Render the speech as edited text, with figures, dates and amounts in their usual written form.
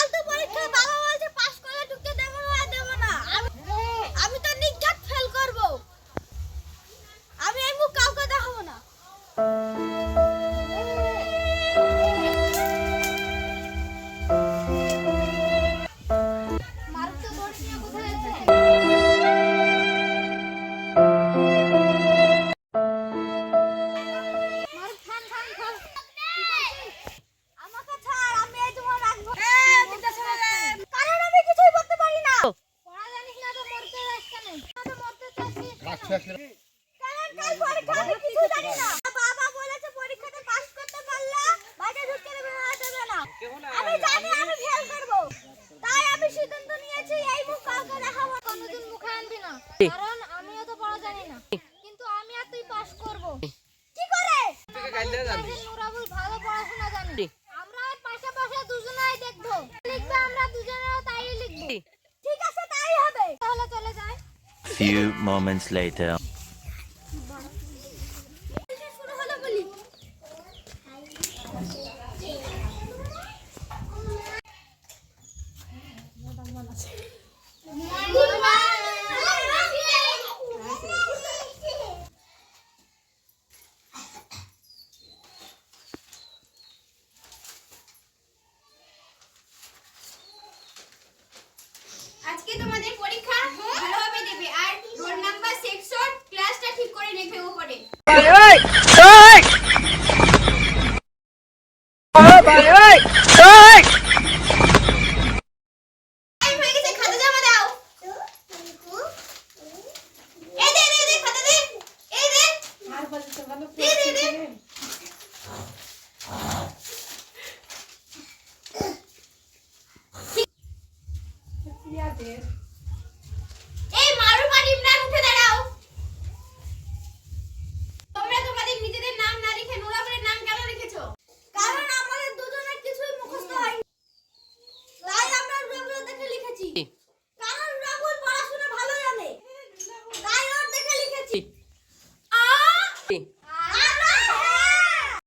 ফালতু পরীক্ষা বাবা বলছে পাস করলে ঢুকতে দেব না দেব না। আমি তো নির্ঘাত ফেল করব। আমি এই মুখ কাউকে দেখাবো না। মারুফ তো বোর্ড নিয়ে কোথায় আছে? মারুফ থাম থাম থাম। আমাকে ছাড়, আমি এই তোমার রাখবো। কারণ আমি কিছুই করতে পারি না। পড়া জানিস না তো মরতে যাস কেন? তো মরতে চাচ্ছিস কেন? কারণ কাল পরীক্ষা আমি কিছু জানি না। বাবা বলেছে পরীক্ষাতে পাস করতে পারলে বাইরে ঢুকতে দেবে না দেবে না। আমি জানি আমি ফেল করব। তাই আমি সিদ্ধান্ত নিয়েছি এই মুখ কাউকে দেখাবো না। কোনোদিন মুখে আনবি না। কারণ আমিও তো পড়া জানি না। কিন্তু আমি আর তুই পাস করব। কি করে? নুরাবুল ভালো পড়াশোনা জানি। আমরা পাশাপাশি দুজনেই দেখবো। লিখবে আমরা দুজনেও তাই লিখব। ঠিক আছে তাই হবে। তাহলে চলে যাই। Few moments later. শুরু হলো বলি। আজকে তোমাদের পরীক্ষা ভালোভাবে দেবে আর রোল নাম্বার সেকশন ক্লাসটা ঠিক করে লিখবে উপরে। টাইম হয়ে গেছে, খাতা জমা দাও। এই দে দে দে খাতা দে। এই দে আর বলতে ভালো দে দে দে। ঠিক আছে